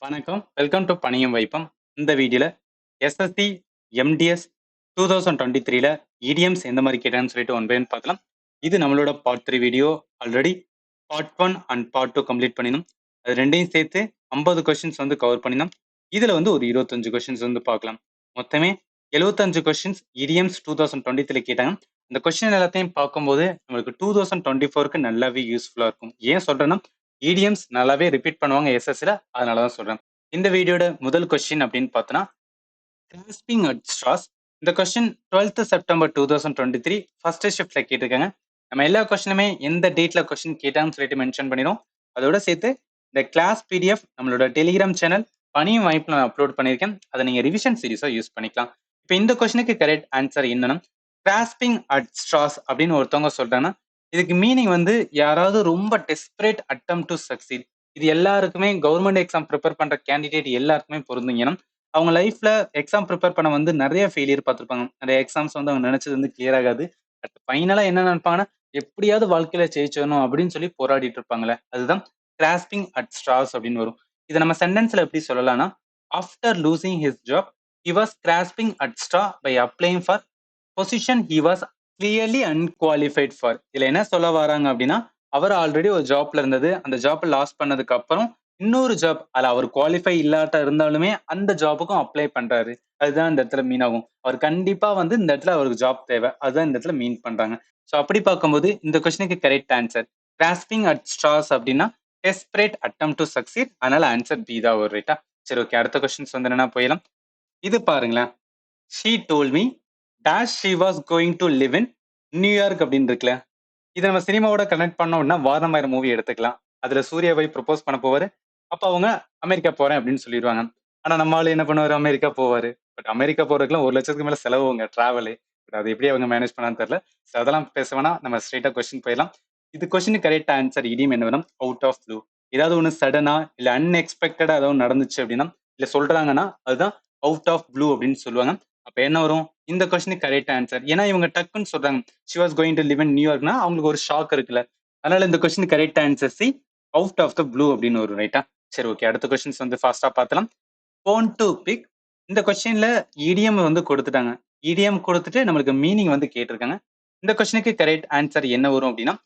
வணக்கம். Welcome to பணியும் வைப்பம். இந்த வீடியோல எஸ்எஸ்சி, எம்டிஎஸ் 2023ல இடியம்ஸ் எந்த மாரி கேட்டாங்கன்னு சொல்லிட்டு ஒன் பை ஒன் பார்க்கலாம். இது நம்மளோட part 3 video. Already part 1 and part 2 complete பண்ணினோம். அது 2யும் சேர்த்து 50 கொஸ்டின்ஸ் வந்து கவர் பண்ணினோம். இதுல வந்து ஒரு 25 கொஸ்டின்ஸ் வந்து பார்க்கலாம். மொத்தமே 75 கொஸ்டின்ஸ் இடியம்ஸ் 2023ல கேட்டாங்க. இந்த கொஸ்டின் எல்லாத்தையும் பார்க்கும்போது நம்மளுக்கு 2024க்கு நல்லாவே யூஸ்ஃபுல்லா இருக்கும். ஏன் சொல்றேன்னா, இடியம்ஸ் நல்லாவே ரிப்பீட் பண்ணுவாங்க எஸ்எஸ்சில. அதனால தான் சொல்றேன். இந்த வீடியோட முதல் கொஸ்டின் அப்படின்னு பார்த்தோன்னா, கிராஸ்பிங் அட் ஸ்ட்ராஸ். இந்த கொஸ்டின் 12th செப்டம்பர் 2023 ஃபர்ஸ்ட் ஷிஃப்ட்ல கேட்டிருக்காங்க. நம்ம எல்லா கொஸ்டினுமே எந்த டேட்ல கொஸ்டின் கேட்டாங்கன்னு சொல்லிட்டு மென்ஷன் பண்ணிடும். அதோட சேர்த்து இந்த கிளாஸ் பிடிஎஃப் நம்மளோட டெலிகிராம் சேனல் பணியும் வாய்ப்புல நான் அப்லோட் பண்ணியிருக்கேன். அதை நீங்க ரிவிஷன் சீரிஸா யூஸ் பண்ணிக்கலாம். இப்போ இந்த கொஸ்டினுக்கு கரெக்ட் ஆன்சர் என்னன்னா, கிராஸ்பிங் அட் ஸ்ட்ராஸ் அப்படின்னு ஒருத்தவங்க சொல்றாங்கன்னா, இதுக்கு மீனிங் வந்து யாராவது ரொம்ப டெஸ்பரேட் அட்டம் டு சக்சீட். இது எல்லாருக்குமே கவர்மெண்ட் எக்ஸாம் ப்ரிப்பேர் பண்ற கேண்டிடேட் எல்லாருக்குமே பொருந்தும். ஏன்னா அவங்க லைஃப்ல எக்ஸாம் ப்ரிப்பேர் பண்ண வந்து நிறைய ஃபெயிலியர் பார்த்துருப்பாங்க. நிறைய எக்ஸாம்ஸ் வந்து அவங்க நினைச்சது வந்து கிளியர் ஆகாது. பட் ஃபைனலா என்ன நினைப்பாங்கன்னா, எப்படியாவது வாழ்க்கையில ஜெயிச்சிடணும் அப்படின்னு சொல்லி போராடிட்டு இருப்பாங்களே, அதுதான் கிராஸ்பிங் அட் ஸ்ட்ராஸ் அப்படின்னு வரும். இதை நம்ம சென்டென்ஸ்ல எப்படி சொல்லலாம்னா, after losing his job he was grasping at straw by applying for position he was clearly unqualified for. இதுல என்ன சொல்ல வராங்க அப்படின்னா, அவர் ஆல்ரெடி ஒரு ஜாப்ல இருந்தது. அந்த ஜாப் லாஸ் பண்ணதுக்கு அப்புறம் இன்னொரு ஜாப் அதுல அவர் குவாலிஃபை இல்லாட்ட இருந்தாலுமே அந்த ஜாபுக்கும் அப்ளை பண்றாரு. அதுதான் இந்த இடத்துல மீன் ஆகும். அவர் கண்டிப்பா வந்து இந்த இடத்துல அவருக்கு ஜாப் தேவை. அதுதான் இந்த இடத்துல மீன் பண்றாங்க. ஸோ அப்படி பார்க்கும்போது இந்த கொஸ்டினுக்கு correct answer grasping at straws அப்படின்னா டெஸ்பரேட் அட்டம் டு சக்சீட். அதனால ஆன்சர் பி தான் ஒரு ரைட்டா. சரி, ஓகே. அடுத்த கொஸ்டின்ஸ் வந்து என்னன்னா போயிடலாம். இது பாருங்களேன். She told me dash she was going to live in New York அப்படின்னு இருக்குல்ல. இதை நம்ம சினிமாவோட கனெக்ட் பண்ணோம்னா வாரணமாயிரம் மூவி எடுத்துக்கலாம். அதுல சூர்யா போய் ப்ரொபோஸ் பண்ண போவாரு. அப்ப அவங்க அமெரிக்கா போறேன் அப்படின்னு சொல்லிடுவாங்க. ஆனா நம்ம ஆளு என்ன பண்ணுவாரு, அமெரிக்கா போவாரு. பட் அமெரிக்கா போறதுக்குலாம் 1,00,000க்கு மேல செலவுங்க டிராவலு. பட் அது எப்படி அவங்க மேனேஜ் பண்ணான்னு தெரியல. ஸோ அதெல்லாம் பேச வேணாம். நம்ம ஸ்ட்ரெயிட்டா கொஸ்டின் போயிடலாம். இது கொஸ்டின் கரெக்ட் ஆன்சர் இடியும் என்ன வேணும், அவுட் ஆஃப் ப்ளூ. ஏதாவது ஒன்று சடனா இல்ல அன்எக்ஸ்பெக்டடா ஏதாவது நடந்துச்சு அப்படின்னா இல்ல சொல்றாங்கன்னா அதுதான் அவுட் ஆஃப் ப்ளூ அப்படின்னு சொல்லுவாங்க. அப்ப என்ன வரும், இந்த கொஸ்டினுக்கு கரெக்ட் ஆன்சர். ஏன்னா இவங்க டக்குன்னு சொல்றாங்க she was going to live in நியூயார்க்னா அவங்களுக்கு ஒரு ஷாக் இருக்குல்ல. அதனால இந்த question correct answer C out of the blue அப்படின்னு ஒரு ரைட்டா. சரி, ஓகே. அடுத்த கொஸ்டின்ஸ் வந்து ஃபாஸ்டா பார்த்தலாம். Bone to pick. இந்த கொஸ்டின்ல இடிஎம் வந்து கொடுத்துட்டாங்க. இடிஎம் கொடுத்துட்டு நம்மளுக்கு மீனிங் வந்து கேட்டிருக்காங்க. இந்த கொஸ்டினுக்கு கரெக்ட் ஆன்சர் என்ன வரும் அப்படின்னா,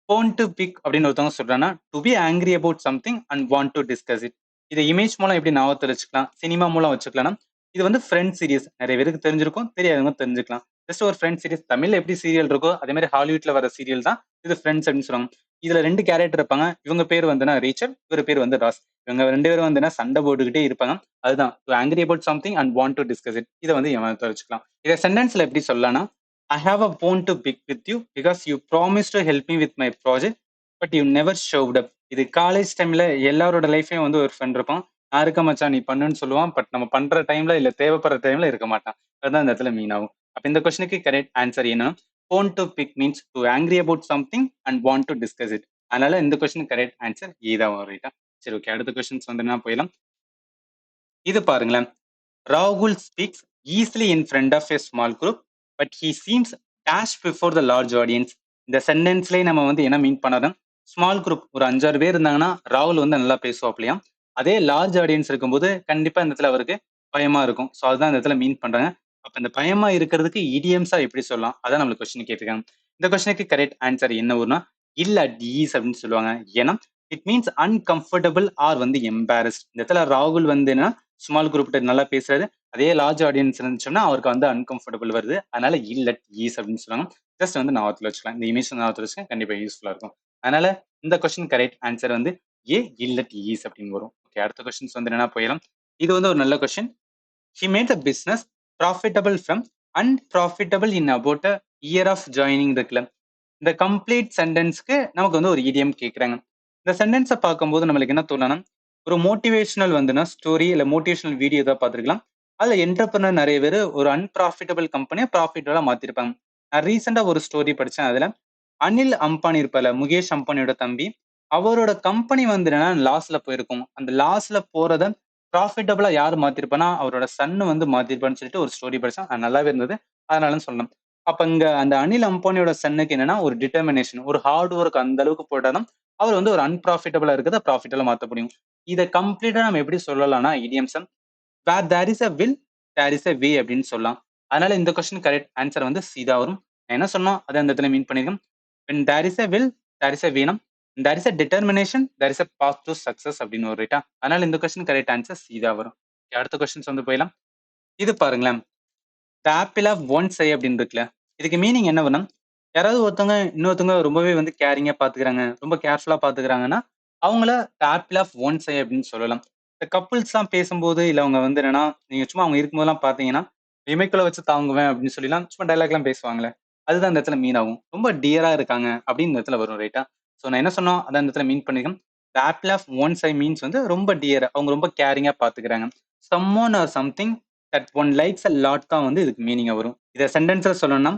போன் டு பிக் அப்படின்னு ஒருத்தவங்க சொல்றாங்கன்னா to be angry about something and want to discuss it. இதை இமேஜ் மூலம் எப்படி ஞாபகத்தில் வச்சுக்கலாம், சினிமா மூலம் வச்சுக்கலாம். இது வந்து ஃப்ரெண்ட் சீரிஸ். நிறைய பேருக்கு தெரிஞ்சிருக்கும், தெரியாதவங்க தெரிஞ்சுக்கலாம். ஜஸ்ட் ஒரு ஃப்ரெண்ட் சீரிஸ். தமிழ்ல எப்படி சீரியல் இருக்கோ அதே மாதிரி ஹாலிவுட்ல வர சீரியல் தான் இது ஃப்ரெண்ட்ஸ் அப்படின்னு சொல்லுவாங்க. இதுல 2 கேரக்டர் இருப்பாங்க. இவங்க பேர் வந்துன்னா ரீச்சல், இவர் பேர் வந்து ராஸ். இவங்க 2 பேரும் வந்துன்னா சண்டை போட்டுக்கிட்டே இருப்பாங்க. அதுதான் to angry about something and want to discuss it. இதை வந்து ஞாபகத்தில் வச்சுக்கலாம். இதை சென்டென்ஸ்ல எப்படி சொல்லலாம்னா, I have a bone to pick with you because you promise to help me with my project but you never showed up. இது college டைம்ல எல்லாரோட லைஃப்லயும் வந்து ஒரு ஃப்ரெண்ட் இருப்பான். நான் இருக்க மச்சான் நீ பண்ணுன்னு சொல்லுவான். பட் நம்ம பண்ற டைம்ல இல்ல தேவைப்படுற டைம்ல இருக்க மாட்டான். அதுதான் இந்த இடத்துல மீன் ஆகும். அப்ப இந்த கொஸ்டினுக்கு கரெக்ட் ஆன்சர் என்ன, bone to pick means to angry about something and want to discuss it. அதனால இந்த கொஸ்டின் கரெக்ட் ஆன்சர் ஏ தான் வரும் ரைட்டா. சரி, ஓகே. அடுத்த கொஸ்டின்ஸ் வந்து என்ன போயிடலாம். இது பாருங்களேன். ராகுல் speaks easily in front of a small group but he seems dash before the large audience. இந்த சென்டென்ஸ்லேயே நம்ம வந்து என்ன மீன் பண்ணாதான், ஸ்மால் குரூப் ஒரு 5-6 பேர் இருந்தாங்கன்னா ராகுல் வந்து நல்லா பேசுவாப்லையாம். அதே லார்ஜ் ஆடியன்ஸ் இருக்கும்போது கண்டிப்பா இந்த இடத்துல அவருக்கு பயமா இருக்கும். ஸோ அதுதான் இந்த இடத்துல மீன் பண்றாங்க. அப்ப இந்த பயமா இருக்கிறதுக்கு இடியம்ஸா எப்படி சொல்லலாம், அதான் நம்மளுக்கு கொஸ்டின் கேட்டிருக்காங்க. இந்த கொஸ்டினுக்கு கரெக்ட் ஆன்சர் என்ன வரும்னா, இல்ல அட் ஈஸ் அப்படின்னு சொல்லுவாங்க. ஏன்னா இட் மீன்ஸ் அன்கம்ஃபர்டபுள் ஆர் வந்து எம்பாரஸ்ட். இந்த இடத்துல ராகுல் வந்து என்ன ஸ்மால் குரூப் நல்லா பேசுறாரு. அதே லார்ஜ் ஆடியன்ஸ் இருந்துச்சுன்னா அவருக்கு வந்து அன்கம்ஃபர்டபுள் வருது. அதனால இல் அட் ஈஸ் அப்படின்னு சொல்லுவாங்க. ஜஸ்ட் வந்து ஞாபகத்துல வச்சுக்கலாம். இந்த இமேஜ் ஞாபகத்துல வச்சுக்க கண்டிப்பா யூஸ்ஃபுல்லா இருக்கும். அதனால இந்த கொஸ்டின் கரெக்ட் ஆன்சர் வந்து ஏ இல் அட் ஈஸ் அப்படின்னு வரும். ஓகே. அடுத்த கொஸ்டின்ஸ் வந்து என்ன போயிடலாம். இது வந்து ஒரு நல்ல question. He made the business profitable from unprofitable in about a year of joining the club. இந்த கம்ப்ளீட் சென்டென்ஸ்க்கு நமக்கு வந்து ஒரு இடியம் கேட்குறாங்க. இந்த சென்டென்ஸை பார்க்கும்போது நம்மளுக்கு என்ன தோணணும், ஒரு மோட்டிவேஷனல் வந்துன்னா ஸ்டோரி இல்லை மோட்டிவேஷனல் வீடியோ தான் பார்த்துருக்கலாம். அதில் என்டர்பிரனர் நிறைய பேர் ஒரு அன்ப்ராஃபிட்டபிள் கம்பெனியை ப்ராஃபிட்டபிளாக மாற்றிருப்பாங்க. நான் ரீசெண்டாக ஒரு ஸ்டோரி படித்தேன். அதில் அனில் அம்பானி இருப்பார்ல, முகேஷ் அம்பானியோட தம்பி, அவரோட கம்பெனி வந்து என்னன்னா லாஸ்ல போயிருக்கும். அந்த லாஸ்ல போறத ப்ராஃபிட்டபிளா யார் மாத்திருப்பானா அவரோட சன்னு வந்து மாத்திருப்பான்னு சொல்லிட்டு ஒரு ஸ்டோரி படிச்சேன். அது நல்லாவே இருந்தது. அதனால சொல்லணும். அப்ப இங்க அந்த அனில் அம்பானியோட சன்னுக்கு என்னன்னா ஒரு டிட்டர்மினேஷன், ஒரு ஹார்ட் ஒர்க் அந்த அளவுக்கு போட்டாதான் அவர் வந்து ஒரு அன்ப்ராஃபிட்டபிளா இருக்கிறத ப்ராஃபிட்டபிளா மாத்த முடியும். இத கம்ப்ளீட்டா நம்ம எப்படி சொல்லலாம்னா idioms where there is a will there is a way அப்படின்னு சொல்லலாம். அதனால இந்த கொஸ்டின் கரெக்ட் ஆன்சர் வந்து சி தான் வரும். நான் என்ன சொன்னோம் அத அந்த இடத்துல மீன் பண்ணிருக்கேன். when there is a will there is a வேணும். there is a determination there is a path to success அப்படின்னு வரும் ரைட்டா. அதனால இந்த கொஸ்டின் கரெக்ட் ஆன்சர் சி தான் வரும். அடுத்த கொஸ்டின்ஸ் வந்து போயிடலாம். இது பாருங்களேன். த ஆப்பிள் ஆஃப் ஒன்ஸ் ஐ அப்படின்னு இருக்குல்ல. இதுக்கு மீனிங் என்ன வேணும்? யாராவது ஒருத்தவங்க இன்னொருத்தவங்க ரொம்பவே வந்து கேரிங்கா பாத்துக்கிறாங்க, ரொம்ப கேர்ஃபுல்லா பாத்துக்கிறாங்கன்னா அவங்கள த ஆப்பிள் ஆஃப் ஒன்ஸ் ஐ அப்படின்னு சொல்லலாம். இந்த கப்புள்ஸ்லாம் பேசும்போது இல்ல அவங்க வந்து என்னன்னா நீங்க சும்மா அவங்க இருக்கும்போதெல்லாம் பாத்தீங்கன்னா இமைக்குள்ள வச்சு தாங்குவேன் அப்படின்னு சொல்லிலாம் சும்மா டைலாக்லாம் பேசுவாங்களே, அதுதான் இந்த இடத்துல மீன் ஆகும். ரொம்ப டியரா இருக்காங்க அப்படின்னு இந்த இடத்துல வரும் ரைட்டா. ஸோ நான் என்ன சொன்னோம் அதான் இந்த இடத்துல மீன் பண்ணிருக்கேன். The apple of one's eye means வந்து ரொம்ப டியர், அவங்க ரொம்ப கேரிங்கா பாத்துக்கிறாங்க. Someone or something that one likes a lot தான் வந்து இதுக்கு மீனிங்கா வரும். இதை சென்டென்ஸ்ல சொல்லணும்னா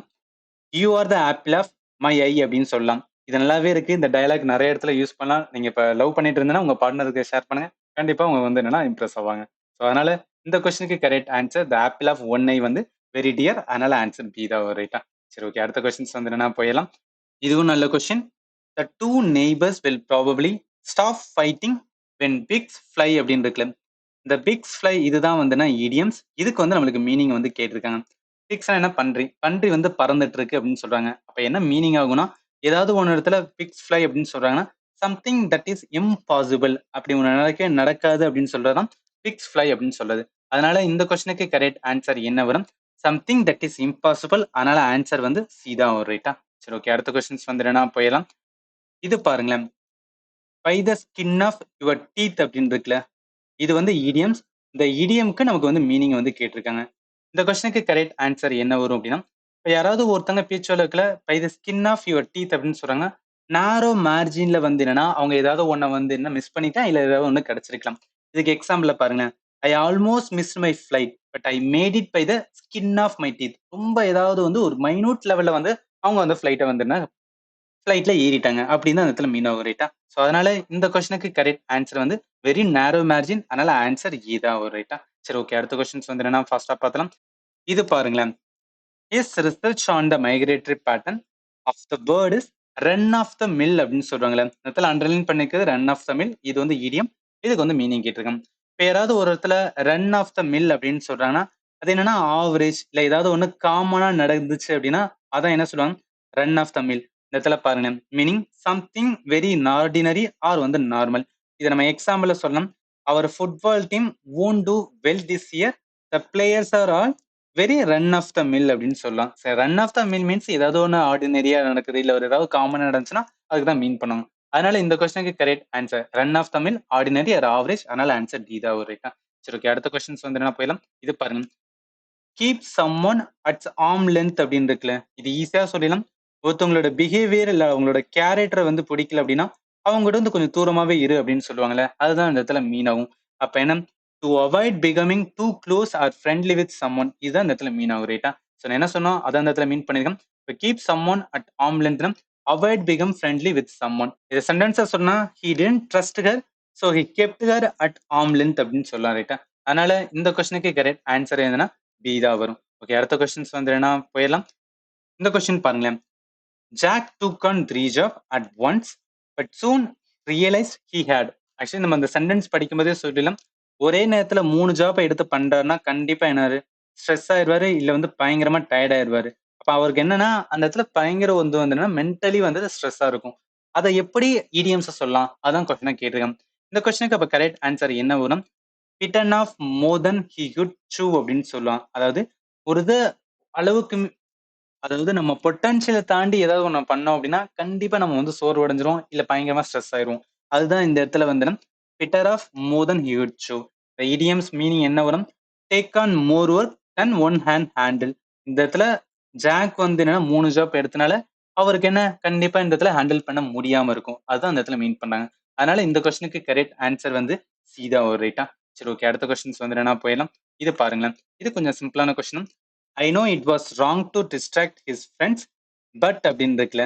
you are the apple of my eye அப்படின்னு சொல்லலாம். இது நல்லாவே இருக்கு. இந்த டயலாக் நிறைய இடத்துல யூஸ் பண்ணலாம். நீங்க இப்ப லவ் பண்ணிட்டு இருந்தீங்கன்னா உங்க பார்ட்னருக்கு ஷேர் பண்ணுங்க. கண்டிப்பா அவங்க வந்து என்னன்னா இம்ப்ரெஸ் ஆவாங்க. ஸோ அதனால இந்த கொஸ்டினுக்கு correct answer the apple of one eye வந்து வெரி டியர். அதனால ஆன்சர் பி தான் ரைட்டா. சரி ஓகே, அடுத்த கொஸ்டின்ஸ் வந்து என்னன்னா போயிடலாம். இதுவும் நல்ல question. The two neighbours will probably stop fighting when pigs fly அப்படின்னு இருக்குல்ல. இந்த பிக்ஸ் ஃப்ளை இதுதான் வந்துன்னா இடியம்ஸ். இதுக்கு வந்து நம்மளுக்கு மீனிங் வந்து கேட்டிருக்காங்க. பிக்ஸ்னா என்ன? பன்றி. பன்றி வந்து பறந்துட்டு இருக்கு அப்படின்னு சொல்றாங்க. அப்ப என்ன மீனிங் ஆகும்னா ஏதாவது ஒன்னு இடத்துல பிக்ஸ் ஃப்ளை அப்படின்னு சொல்றாங்கன்னா சம்திங் தட் இஸ் இம்பாசிபிள், அப்படி ஒன்று நடக்காது அப்படின்னு சொல்றதுதான் பிக்ஸ் ஃப்ளை அப்படின்னு சொல்றது. அதனால இந்த கொஸ்டினுக்கு கரெக்ட் ஆன்சர் என்ன வரும்? Something that is impossible. அதனால ஆன்சர் வந்து சி தான் வரும் ரைட்டா. சரி ஓகே, அடுத்த கொஸ்டின்ஸ் வந்து என்ன போயிடலாம். இது பாருங்களேன். By the skin of your teeth அப்படின்னு இருக்குல்ல. இது வந்து இடியம்ஸ். இந்த இடியம்க்கு நமக்கு வந்து மீனிங் வந்து கேட்டிருக்காங்க. இந்த கொஸ்டினுக்கு கரெக்ட் ஆன்சர் என்ன வரும் அப்படின்னா, இப்போ யாராவது ஒருத்தங்க பேச்சு வழக்குல by the skin of your teeth அப்படின்னு சொல்றாங்க. நேரோ மார்ஜின்ல வந்து என்னன்னா அவங்க ஏதாவது ஒன்ன வந்து என்ன மிஸ் பண்ணிட்டா இல்ல ஏதாவது ஒண்ணு கிடைச்சிருக்கலாம். இதுக்கு எக்ஸாம்பிள் பாருங்களேன். I almost miss my flight but I made it by the skin of my teeth. ரொம்ப ஏதாவது வந்து ஒரு மைனூட் லெவல்ல வந்து அவங்க வந்து ஃபிளைட்டை வந்து என்ன ஃபிளைட்ல ஏறிட்டாங்க அப்படின்னு அந்த இடத்துல மீன் ஆகும் ரைட்டா. ஸோ அதனால இந்த கொஸ்டினுக்கு கரெக்ட் ஆன்சர் வந்து வெரி நேரோ மார்ஜின். அதனால ஆன்சர் இ தான் வரும் ரைட்டா. சரி ஓகே, அடுத்த கொஸ்டின்ஸ் வந்து என்னன்னா ஃபாஸ்டா பார்த்தலாம். இது பாருங்களேன். Is research on the migratory pattern of the bird is run of the mill அப்படின்னு சொல்றாங்களே. இந்த இடத்துல அண்டர்லைன் பண்ணிக்கிறது ரன் ஆஃப் த மில். இது வந்து இடியம். இதுக்கு வந்து மீனிங் கேட்டிருக்காங்க. இப்போ யாராவது ஒரு இடத்துல ரன் ஆஃப் த மில் அப்படின்னு சொல்றாங்கன்னா அது என்னன்னா ஆவரேஜ் இல்ல ஏதாவது ஒன்று காமனா நடந்துச்சு அப்படின்னா அதான் என்ன சொல்லுவாங்க? Run of the mill. இந்த இடத்துல பாருங்க meaning something very ordinary or வந்து நார்மல். இதை நம்ம எக்ஸாம்பிள் சொல்லலாம். Our football team won't do well this year. The players are all very run of the mill அப்படின்னு சொல்லலாம். சரி, run of the mill means ஏதாவது ஒன்று ஆர்டினரியா நடக்குது இல்ல ஒரு ஏதாவது காமன் நடந்துச்சுன்னா அதுக்கு தான் மீன் பண்ணுவாங்க. அதனால இந்த கொஸ்டினுக்கு correct answer run of the mill, ordinary or average. அதனால ஆன்சர் டி தான் ஒரு ரைட்டா. சரி ஓகே, அடுத்த கொஸ்டின்ஸ் வந்து என்ன போயிடலாம். இது பாருங்க. Keep someone at arm length அப்படின்னு இருக்குல்ல. இது ஈஸியா சொல்லிடலாம். ஒருத்தவங்களோட பிஹேவியர் இல்ல அவங்களோட கேரக்டரை வந்து பிடிக்கல அப்படின்னா அவங்ககிட்ட வந்து கொஞ்சம் தூரமாவே இரு அப்படின்னு சொல்லுவாங்கல்ல. அதுதான் இந்த இடத்துல மீன் ஆகும். அப்ப என்ன? To avoid becoming too close or friendly with someone. இதுதான் இந்த இடத்துல மீன் ஆகும் ரைட்டா. ஸோ நான் என்ன சொன்னோம் அதான் இந்த இடத்துல மீன் பண்ணிருக்கேன். இப்போ கீப் சம்மொன் அட் ஆர்ம் லென்த்னா avoid become friendly with someone. இதை சென்டென்ஸா சொன்னா he didn't trust her so he kept her at arm length அப்படின்னு சொல்லலாம் ரைட்டா. அதனால இந்த கொஸ்டினுக்கு கரெக்ட் ஆன்சர் எதுனா பி தான் வரும். ஓகே, அடுத்த கொஸ்டின்ஸ் வந்து என்ன போயிடலாம். இந்த கொஸ்டின் பாருங்களேன். Jack took on 3 jobs at once but soon realized he had. Actually நம்ம அந்த சென்டென்ஸ் படிக்கும்போதே சொல்லலாம். ஒரே நேரத்துல 3 ஜாப் எடுத்து பண்றாருன்னா கண்டிப்பா என்ன ஸ்ட்ரெஸ் ஆயிடுவாரு இல்ல வந்து பயங்கரமா டயர்ட் ஆயிடுவாரு. அப்ப அவருக்கு என்னன்னா அந்த இடத்துல பயங்கர வந்து மென்டலி வந்து ஸ்ட்ரெஸ்ஸா இருக்கும். அதை எப்படி இடியம்ஸ் சொல்லலாம் அதான் கொஸ்டினா கேட்டிருக்கேன். இந்த கொஸ்டினுக்கு அப்ப கரெக்ட் ஆன்சர் என்ன வரும்? bitten off more than he could chew அப்படின்னு சொல்லலாம். அதாவது ஒரு இது அளவுக்கு அதாவது நம்ம பொட்டன்ஷியலை தாண்டி ஏதாவது ஒண்ணு பண்ணோம் அப்படின்னா கண்டிப்பா நம்ம வந்து சோர்வடைஞ்சிரும் இல்ல பயங்கரமா ஸ்ட்ரெஸ் ஆயிரும். அதுதான் இந்த இடத்துல வந்து bitter off more than he would show. இந்த இடியம்ஸ் மீனிங் என்ன வரும்? Take on more work than one hand handle. இந்த இடத்துல ஜாக் வந்து என்னன்னா 3 ஜாப் எடுத்தனால அவருக்கு என்ன கண்டிப்பா இந்த இடத்துல ஹேண்டில் பண்ண முடியாம இருக்கும். அதுதான் இந்த இடத்துல மீன் பண்ணாங்க. அதனால இந்த கொஸ்டினுக்கு கரெக்ட் ஆன்சர் வந்து சி தான் ஒரு ரைட்டா. சரி ஓகே, அடுத்த கொஸ்டின்ஸ் வந்து என்ன போயிடலாம். இது பாருங்களேன். இது கொஞ்சம் சிம்பிளான question. I know it was wrong to distract his friends but அப்படின்னு இருக்குல்ல.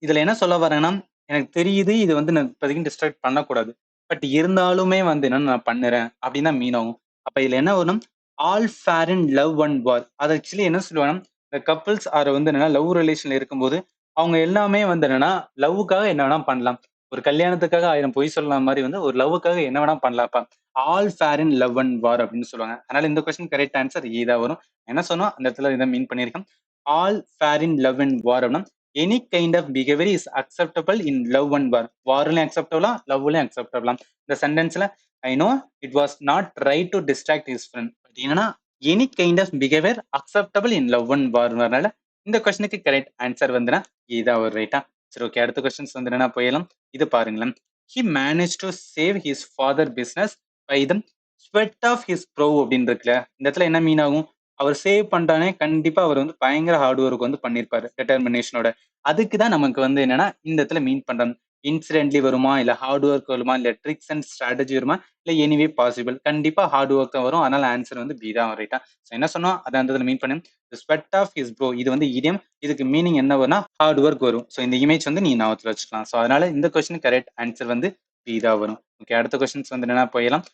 இதுல என்ன சொல்ல வரேன்னா எனக்கு தெரியுது இது வந்து நான் இப்போதைக்கு டிஸ்ட்ராக்ட் பண்ணக்கூடாது. பட் இருந்தாலுமே வந்து என்னன்னு நான் பண்ணுறேன் அப்படின்னு தான் மீன் ஆகும். அப்ப இதுல என்ன வரும்? All fair in love and war. அது ஆக்சுவலி என்ன சொல்லுவாங்கன்னா இந்த கப்பிள்ஸ் ஆர் வந்து என்னன்னா லவ் ரிலேஷன்ல இருக்கும்போது அவங்க எல்லாமே வந்து என்னன்னா லவ்வுக்காக என்ன வேணா பண்ணலாம். ஒரு கல்யாணத்துக்காக 1000 பொய் சொல்லலாம் மாதிரி வந்து ஒரு லவ்வுக்காக என்ன வேணா பண்ணலாம்ப்பா. All fair in love and war அப்படின்னு சொல்லுவாங்க. அதனால இந்த கொஸ்டின் கரெக்ட் ஆன்சர் ஏ தான் வரும். என்ன சொன்னோம் அந்த இடத்துல இதை மீன் பண்ணியிருக்கேன். All fair in love and war அப்படின்னா any kind of behaviour is acceptable in love and war. வார்லயும் அக்செப்டபிளா லவ்லயும் அக்செப்டபிளா. இந்த சென்டென்ஸ்ல I know it was not right to distract his friend. But என்னன்னா any kind of behaviour acceptable in love and வார்னால இந்த கொஸ்டினுக்கு கரெக்ட் ஆன்சர் வந்துனா இதுதான் ஒரு ரைட்டா. சரி ஓகே, அடுத்த கொஸ்டின்ஸ் வந்து என்ன போயிடலாம். இது பாருங்களேன். he managed to save his father business by the sweat of his brow அப்படின்னு இருக்குல்ல. இந்த இடத்துல என்ன மீன் ஆகும், அவர் சேவ் பண்றானே கண்டிப்பா அவர் வந்து பயங்கர ஹார்ட் ஒர்க் வந்து பண்ணிருப்பாரு டெட்டர்மினேஷனோட. அதுக்கு தான் நமக்கு வந்து என்னன்னா இந்த இடத்துல மீன் பண்றாங்க. இன்சிடென்ட்லி வருமா, இல்ல ஹார்ட் ஒர்க் வருமா, இல்ல ட்ரிக்ஸ் அண்ட் ஸ்ட்ராட்டஜி வருமா, இல்ல எனிவே பாசிபிள். கண்டிப்பா ஹார்ட் ஒர்க் தான் வரும். அதனால ஆன்சர் வந்து பி தான் ரைட்டா. என்ன சொன்னோம் அதை அந்த இடத்துல மீன் பண்ணு. ஸ்வெட் ஆஃப் ஹிஸ் ப்ரோ இது வந்து இடியம். இதுக்கு மீனிங் என்ன வரும்னா ஹார்ட் ஒர்க் வரும். ஸோ இந்த இமேஜ் வந்து நீ ஞாபகத்தில் வச்சுக்கலாம். ஸோ அதனால இந்த கொஸ்டின் கரெக்ட் ஆன்சர் வந்து பி தான் வரும். ஓகே, அடுத்த கொஸ்டின்ஸ் வந்து என்ன போயிடலாம்.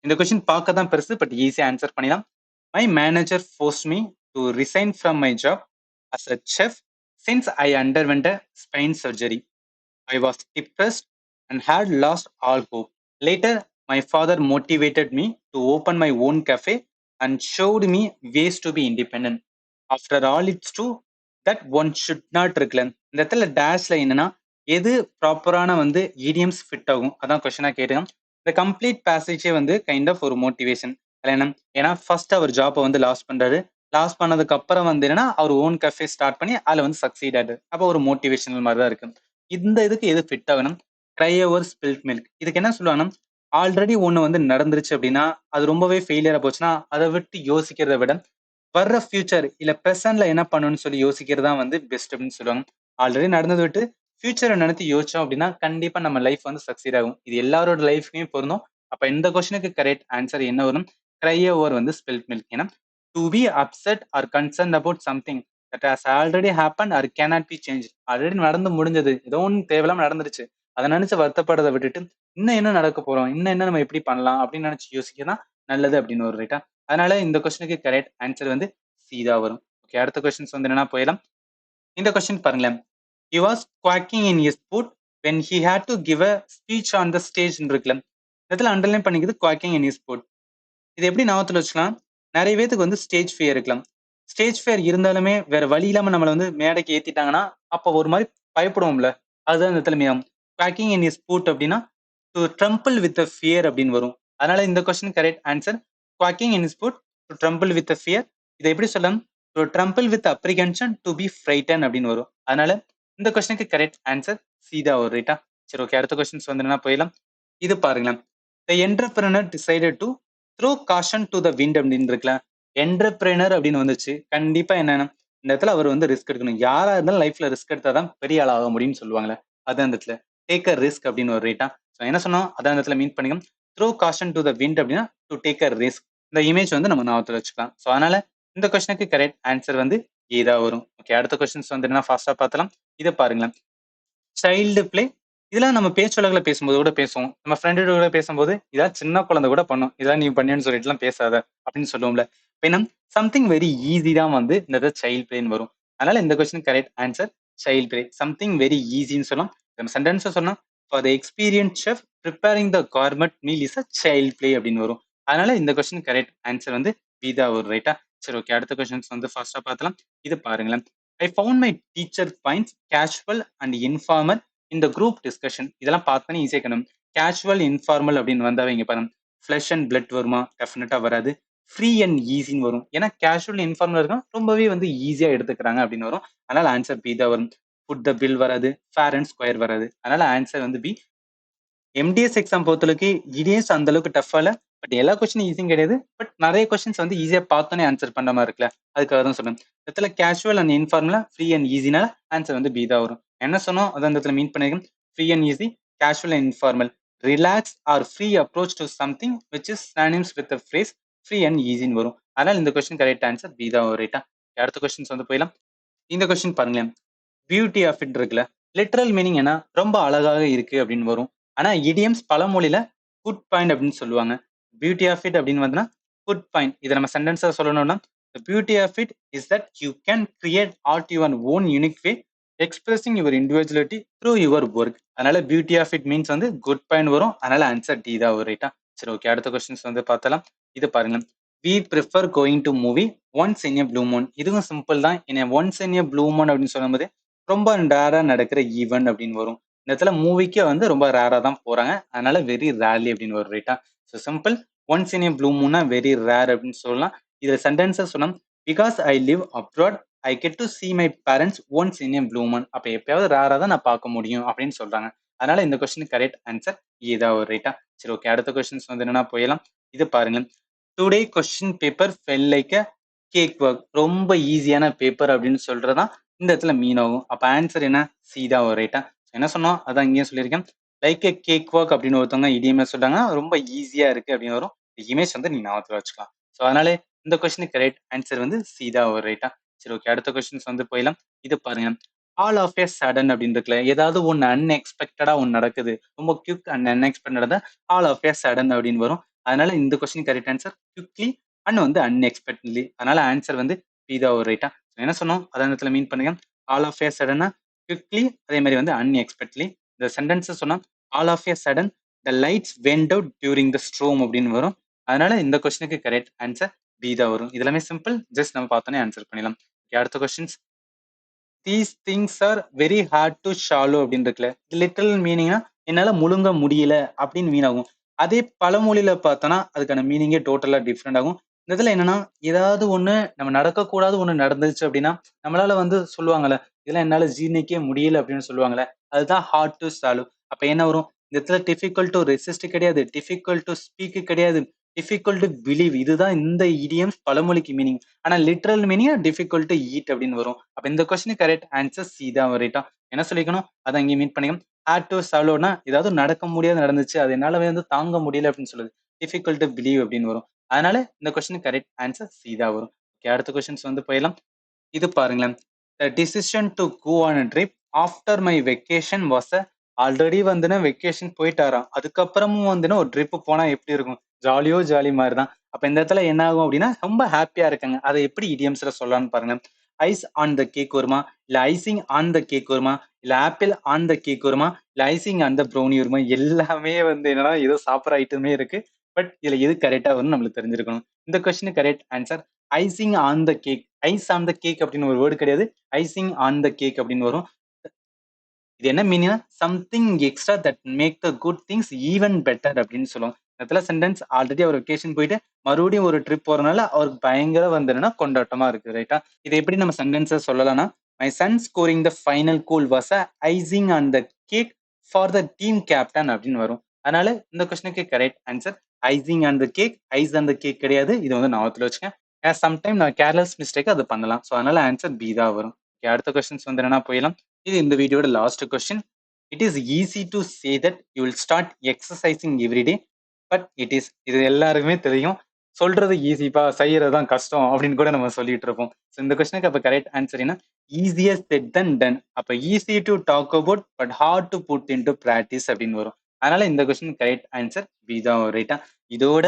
இந்த கொஸ்டின் பார்க்க தான் பெருசு, பட் ஈஸியா ஆன்சர் பண்ணிடலாம். My manager forced me to resign from my job as a chef since I underwent a spine surgery. I was depressed and had lost all hope. Later, my father motivated me to open my own cafe and showed me ways to be independent. After all, it's true that one should not reclaim. இந்த இடத்துல டேஷ்ல என்னன்னா எது ப்ராப்பரான வந்து idioms fit ஆகும் அதான் கொஸ்டினா கேட்டேன். இந்த கம்ப்ளீட் பேசேஜே வந்து கைண்ட் ஆஃப் ஒரு மோட்டிவேஷன். என்ன ஏன்னா ஃபர்ஸ்ட் அவர் ஜாப்பை வந்து லாஸ் பண்றாரு. லாஸ் பண்ணதுக்கு அப்புறம் வந்து என்னன்னா அவர் ஓன் கஃபே ஸ்டார்ட் பண்ணி அதுல வந்து சக்சீட் ஆடு. அப்போ ஒரு மோட்டிவேஷனல் மாதிரி தான் இருக்கு. இந்த இதுக்கு எது ஃபிட் ஆகணும், க்ரை ஓவர் ஸ்பில்ட் மில்க். இதுக்கு என்ன சொல்லுவாங்கன்னா ஆல்ரெடி ஒன்று வந்து நடந்துருச்சு அப்படின்னா அது ரொம்பவே ஃபெயிலியரா போச்சுன்னா அதை விட்டு யோசிக்கிறத விட வர்ற ஃபியூச்சர் இல்ல ப்ரெசென்ட்ல என்ன பண்ணணும்னு சொல்லி யோசிக்கிறது தான் வந்து பெஸ்ட் அப்படின்னு சொல்லுவாங்க. ஆல்ரெடி நடந்தது விட்டு ஃபியூச்சரை நினைத்து யோசிச்சோம் அப்படின்னா கண்டிப்பா நம்ம லைஃப் வந்து சக்சீட் ஆகும். இது எல்லாரோட லைஃப்லயும் பொருந்தும். அப்ப இந்த கொஸ்டினுக்கு கரெக்ட் ஆன்சர் என்ன வரும், க்ரை ஓவர் வந்து ஸ்பில்ட் மில்க். ஏன்னா to be upset or concern about something that has already happen or cannot be change. Already நடந்து முடிஞ்சது, ஏதோ ஒன்று தேவையில்லாம நடந்துருச்சு, அதை நினைச்சு வருத்தப்படுறதை விட்டுட்டு இன்னும் என்ன நடக்க போறோம், இன்னும் என்ன நம்ம எப்படி பண்ணலாம் அப்படின்னு நினைச்சு யோசிக்கதான் நல்லது அப்படின்னு ஒரு ரைட்டா. அதனால இந்த கொஸ்டினுக்கு கரெக்ட் ஆன்சர் வந்து சி தான் வரும். ஓகே, அடுத்த கொஸ்டின்ஸ் வந்து என்னன்னா போயிடலாம். இந்த கொஸ்டின் பாருங்களேன். he was quacking in his boot when he had to give a speech on the stage இருக்குல்ல. இதுல underline பண்ணிக்குது quacking in his boot. இது எப்படி ஞாபகத்துல வச்சுக்கலாம், நிறைய பேத்துக்கு வந்து ஸ்டேஜ் ஃபியர் இருக்கலாம். ஸ்டேஜ் ஃபியர் இருந்தாலுமே வேற வழி இல்லாம நம்மளை வந்து மேடைக்கு ஏத்திட்டாங்கன்னா அப்போ ஒரு மாதிரி பயப்படுவோம்ல, அதுதான் இந்த இடத்துல மீனம். quacking in his boot அப்படின்னா to tremble with a fear அப்படின்னு வரும். அதனால இந்த question correct answer quacking in his boot to tremble with a fear. இதை எப்படி சொல்லலாம், to tremble with apprehension to be frightened அப்படின்னு வரும். அதனால இந்த கொஸ்டினுக்கு கரெக்ட் ஆன்சர் சீதா ஒரு ரைட்டா. சரி ஓகே, அடுத்த கொஸ்டின்ஸ் வந்து என்ன போயிடலாம். இது பாருங்களேன். The entrepreneur decided to throw caution to the wind அப்படின்னு இருக்குல்ல. என்டர்பிரனர் அப்படின்னு வந்துச்சு, கண்டிப்பா என்னன்னா இந்த இடத்துல அவர் வந்து ரிஸ்க் எடுக்கணும். யாரா இருந்தாலும் லைஃப்ல ரிஸ்க் எடுத்தாதான் பெரிய ஆள் ஆக முடியும்னு சொல்லுவாங்களே, அதான் இந்த இடத்துல டேக் அ ரிஸ்க் அப்படின்னு ஒரு ரைட்டா. ஸோ என்ன சொன்னோம் அதான் இந்த இடத்துல மீன் பண்ணிக்கணும். Throw caution to the wind அப்படின்னா டு டேக் அ ரிஸ்க். இந்த இமேஜ் வந்து நம்ம ஞாபகத்தில் வச்சுக்கலாம். ஸோ அதனால இந்த கொஸ்டினுக்கு கரெக்ட் ஆன்சர் வந்து ஏதா வரும். ஓகே, அடுத்த கொஸ்டின்ஸ் வந்து என்ன ஃபாஸ்டா பார்த்தலாம். இதை பாருங்களேன். சைல்டு பிளே இதெல்லாம் நம்ம பேச்சுலகில பேசும்போது கூட பேசுவோம். நம்ம ஃப்ரெண்டு கூட பேசும்போது இதெல்லாம் சின்ன குழந்தை கூட பண்ணும், இதெல்லாம் நீ பண்ணின்னு சொல்லிட்டுலாம் பேசாத அப்படின்னு சொல்லுவோம்ல. இப்போ சம்திங் வெரி ஈஸி தான் வந்து இந்த சைல்ட் பிளேன்னு வரும். அதனால இந்த question correct answer child play. Something very ஈஸின்னு சொல்லலாம். நம்ம சென்டென்ஸை சொன்னா for the experience chef preparing the gourmet meal is a child play அப்படின்னு வரும். அதனால இந்த கொஸ்டின் கரெக்ட் ஆன்சர் வந்து பீதா ஒரு ரைட்டா. சரி ஓகே, அடுத்த கொஸ்டின்ஸ் வந்து ஃபாஸ்டா பார்த்தலாம். இது பாருங்களேன். I found my teacher points casual and informal இந்த குரூப் டிஸ்கஷன். இதெல்லாம் பார்த்தோன்னே ஈஸியாக இருக்கணும். கேஷுவல் இன்ஃபார்மல் அப்படின்னு வந்தாவே இங்க பாருங்க, ஃபிளஷ் அண்ட் பிளட் வருமா, டெஃபினட்டா வராது. ஃப்ரீ அண்ட் ஈஸின்னு வரும். ஏன்னா கேஷுவல் இன்ஃபார்மல் இருக்கும், ரொம்பவே வந்து ஈஸியா எடுத்துக்கிறாங்க அப்படின்னு வரும். அதனால ஆன்சர் பி தான் வரும். ஃபுட் த பில் வராது, ஃபேர் அண்ட் ஸ்கொயர் வராது. அதனால ஆன்சர் வந்து பி. எம்டிஎஸ் எக்ஸாம் பொறுத்தளவுக்கு இடிஎஸ் அந்த அளவுக்கு டஃபா இல்லை, பட் எல்லா கொஸ்டினும் ஈஸியும் கிடையாது. பட் நிறைய கொஸ்டின்ஸ் வந்து ஈஸியா பார்த்தோன்னே ஆன்சர் பண்ற மாதிரி இருக்குல்ல, அதுக்காக தான் சொல்லுங்க. இடத்துல கேஷுவல் அண்ட் இன்ஃபார்மலா ஃப்ரீ அண்ட் ஈஸினால ஆன்சர் வந்து பி தான் வரும். என்ன சொன்னோம் அதான் இந்த இடத்துல மீன் பண்ணிருக்கோம். Free and easy, casual and informal, relax or free approach to something which is synonyms with phrase free and ஈஸின்னு வரும். அதனால இந்த கொஸ்டின் கரெக்ட் ஆன்சர் பி தான் ரைட்டா. அடுத்த கொஸ்டின்ஸ் வந்து போயிடலாம். இந்த கொஸ்டின் பாருங்களேன். பியூட்டி ஆஃப் இட் இருக்குல்ல, லிட்ரல் மீனிங் என்ன ரொம்ப அழகாக இருக்கு அப்படின்னு வரும். ஆனா இடியம்ஸ் பழமொழியில குட் பாயிண்ட் அப்படின்னு சொல்லுவாங்க. பியூட்டி ஆஃப் இட் அப்படின்னு வந்தா குட் பாயிண்ட். இதை நம்ம சென்டென்ஸா சொல்லணும்னா the beauty of it is that you can create art your own unique way expressing your individuality through your work. அதனால பியூட்டி ஆஃப் இட் மீன்ஸ் வந்து good point வரும். அதனால answer D தான் வரும். ரைட்டா? சரி, ஓகே. அடுத்த கொஸ்டின்ஸ் வந்து பார்த்தலாம். இது பாருங்க. We prefer going to movie once in a blue moon. இதுவும் சிம்பிள் தான். என்ன once in a blue moon அப்படின்னு சொல்லும்போது ரொம்ப ரேரா நடக்கிற ஈவென்ட் அப்படின்னு வரும். இந்த இடத்துல மூவிக்கே வந்து ரொம்ப ரேரா தான் போறாங்க. அதனால வெரி ரேர்லி அப்படின்னு வரும். ரைட்டா? So simple. Once in a blue மூன்னா வெரி ரேர் அப்படின்னு சொல்லலாம். இதுல சென்டென்ஸஸ் சொன்னா because I live abroad I get to see my parents once in a blue moon. அப்ப எப்பயாவது ரேரா தான் நான் பார்க்க முடியும் அப்படின்னு சொல்றாங்க. அதனால இந்த கொஸ்டின் கரெக்ட் ஆன்சர் ஏதா ஒரு ரைட்டா? சரி, ஓகே. அடுத்த கொஸ்டின்ஸ் வந்து என்னன்னா போயிடலாம். இது பாருங்க. Today question paper fell like a cake walk. ரொம்ப ஈஸியான பேப்பர் அப்படின்னு சொல்றதா இந்த இடத்துல மீன் ஆகும். அப்ப ஆன்சர் என்ன? சி தான் ஒரு ரைட்டா? என்ன சொன்னோம் அதான் இங்கேயும் சொல்லியிருக்கேன். லைக் எ கேக் ஒர்க் அப்படின்னு ஒருத்தவங்க இடியமே சொல்றாங்க. ரொம்ப ஈஸியா இருக்கு அப்படின்னு வரும். இமேஜ் வந்து நீங்க ஞாபகத்துல வச்சுக்கலாம். ஸோ அதனால இந்த கொஸ்டினுக்கு கரெக்ட் ஆன்சர் வந்து சி தான் ஒரு ரைட்டா? சரி, ஓகே. அடுத்த கொஸ்டின்ஸ் வந்து போயிடலாம். இது பாருங்க. ஆல் ஆஃப் எ சடன் அப்படின்னு இருக்குல்ல, ஏதாவது ஒன்று அன்எக்ஸ்பெக்டடா ஒன்று நடக்குது, ரொம்ப குவிக் அண்ட் அன்எக்ஸ்பெக்டடா ஆல் ஆஃப் எ சடன் அப்படின்னு வரும். அதனால இந்த question correct answer quickly and வந்து அன்எக்ஸ்பெக்டட்லி. அதனால ஆன்சர் வந்து பி தான் ஒரு ரைட்டா? என்ன சொன்னோம் அதான் இடத்துல மீன் பண்ணுங்க. ஆல் ஆஃப் எ சடனா குவிக்லி, அதே மாதிரி வந்து அன்எக்ஸ்பெக்ட்லி. இந்த சென்டென்ஸ் சொன்னா all of a sudden the lights went out during the storm அப்படின்னு வரும். அதனால இந்த கொஸ்டினுக்கு கரெக்ட் ஆன்சர் பி தான் வரும். இதெல்லாமே சிம்பிள். ஜஸ்ட் நம்ம பார்த்தோன்னே ஆன்சர் பண்ணிடலாம். அடுத்த questions. These things are very hard to shallow அப்படின்னு இருக்குல்ல, லிட்டரல் மீனிங்னா என்னால முழுங்க முடியல அப்படின்னு மீன் ஆகும். அதே பழமொழியில பார்த்தோன்னா அதுக்கான மீனிங்கே டோட்டலா டிஃப்ரெண்ட் ஆகும். இந்த இதுல என்னன்னா ஏதாவது ஒண்ணு நம்ம நடக்கக்கூடாது ஒண்ணு நடந்துச்சு அப்படின்னா நம்மளால வந்து சொல்லுவாங்கல்ல, இதெல்லாம் என்னால ஜீர்ணிக்கவே முடியல அப்படின்னு சொல்லுவாங்கல்ல, அதுதான் ஹார்ட் டு ஷாலோ. அப்ப என்ன வரும்? இந்த இடத்துல டிஃபிகல்ட் டு ரெசிஸ்ட் கிடையாது, டிஃபிகல்ட் டு ஸ்பீக் கிடையாது, டிஃபிகல்ட் டு பிலீவ். இதுதான் இந்த இடியம்ஸ் பழமொழிக்கு மீனிங். ஆனா literal meaning difficult to eat அப்படின்னு வரும். அப்ப இந்த கொஸ்டின் கரெக்ட் ஆன்சர் சி தான் ரைட்டா? என்ன சொல்லிக்கணும் அதை இங்கே மீட் பண்ணிக்கணும். ஹேட் டு சாலோனா ஏதாவது நடக்க முடியாது நடந்துச்சு, அது என்னால வந்து தாங்க முடியல அப்படின்னு சொல்லுது. டிஃபிகல்ட் டு பிலீவ் அப்படின்னு வரும். அதனால இந்த கொஸ்டின் கரெக்ட் ஆன்சர் சி தான் வரும். அடுத்த கொஸ்டின்ஸ் வந்து போயிடலாம். இது பாருங்களேன். The decision to go on a trip after my vacation was a. Already வந்துன்னா வெக்கேஷன் போயிட்டாராம், அதுக்கப்புறமும் வந்துன்னா ஒரு ட்ரிப் போனா எப்படி இருக்கும்? ஜாலியோ ஜாலி மாதிரி தான். அப்ப இந்த இடத்துல என்ன ஆகும் அப்படின்னா ரொம்ப ஹாப்பியா இருக்காங்க. அதை எப்படி இடியம்ஸ்ல சொல்லலாம்னு பாருங்க. ஐஸ் ஆன் த கேக் வருமா, இல்ல ஐசிங் ஆன் த கேக் வருமா, இல்ல ஆப்பிள் ஆன் த கேக் வருமா, இல்ல ஐசிங் ஆன் த ப்ரௌனி வருமா? எல்லாமே வந்து என்னன்னா ஏதோ சாப்பிட்ற ஐட்டமே இருக்கு. பட் இதுல எது கரெக்டா வரும்னு நம்மளுக்கு தெரிஞ்சிருக்கணும். இந்த question correct answer icing on the cake. Eyes on the cake அப்படின்னு ஒரு வேர்டு கிடையாது, ஐசிங் ஆன் த கேக் அப்படின்னு வரும். இது என்ன meaning? Something extra that make the good things even better அப்படின்னு சொல்லுவோம். இடத்துல சென்டென்ஸ் ஆல்ரெடி அவர் வெக்கேஷன் போயிட்டு மறுபடியும் ஒரு ட்ரிப் போறதுனால அவருக்கு பயங்கர வந்து கொண்டாட்டமா இருக்கு. ரைட்டா? இதை எப்படி நம்ம சென்டென்ஸை சொல்லலாம்னா my son scoring the final goal was a icing on the cake for the team captain அப்படின்னு வரும். அதனால இந்த கொஸ்டினுக்கு correct answer icing on the cake. Eyes on the cake கிடையாது. இது வந்து ஞாபகத்துல வச்சுக்கேன். சம்டைம் நான் கேர்லெஸ் மிஸ்டேக் அது பண்ணலாம். ஸோ அதனால ஆன்சர் பி தான் வரும். அடுத்த கொஸ்டின்ஸ் வந்து என்னன்னா போயிடலாம். இது இந்த வீடியோட last question. It is easy to say that you will start exercising everyday, but it is. இது எல்லாருக்குமே தெரியும். சொல்றது ஈஸிப்பா, செய்யறது தான் கஷ்டம் அப்படின்னு கூட நம்ம சொல்லிட்டு இருப்போம். ஸோ இந்த கொஸ்டினுக்கு அப்ப கரெக்ட் ஆன்சர் என்ன? Easier said than done. அப்ப easy to talk about but hard to put into practice அப்படின்னு வரும். அதனால இந்த கொஸ்டின் கரெக்ட் ஆன்சர் பி தான் ரைட்டா? இதோட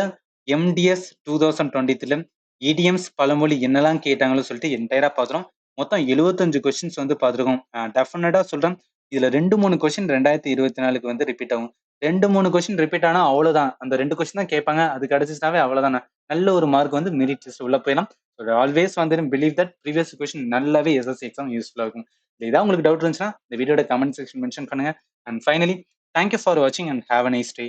எம்டிஎஸ் 2023 இடிஎம்ஸ் பழமொழி என்னெல்லாம் கேட்டாங்களோ சொல்லிட்டு என்டையரா பார்த்துரும். மொத்தம் 75 கொஸ்டின்ஸ் வந்து பார்த்துருக்கோம். டெஃபினட்டா சொல்றேன். இதுல 2-3 கொஸ்டின் 2024க்கு வந்து ரிப்பீட் ஆகும். 2-3 கொஸ்டின் ரிப்பீட் ஆனா அவ்வளவுதான். அந்த 2 கொஸ்டின் தான் கேட்பாங்க. அது கிடைச்சிச்சுனாவே அவ்வளவுதானே. நல்ல ஒரு மார்க் வந்து மெரிட் லிஸ்ட் உள்ள போயிடலாம். ஆல்வேஸ் வந்து பிலீவ் தட் ப்ரீவியஸ் கொஸ்டின் நல்லாவே எஸ்எஸ்சி எக்ஸாம் யூஸ்ஃபுல்லா இருக்கும். இதான் உங்களுக்கு டவுட் இருந்துச்சுன்னா இந்த வீடியோட கமெண்ட் செக்ஷன் மென்ஷன் பண்ணுங்க. அண்ட் ஃபைனலி தேங்க்யூ ஃபார் வாட்சிங் and have a nice day.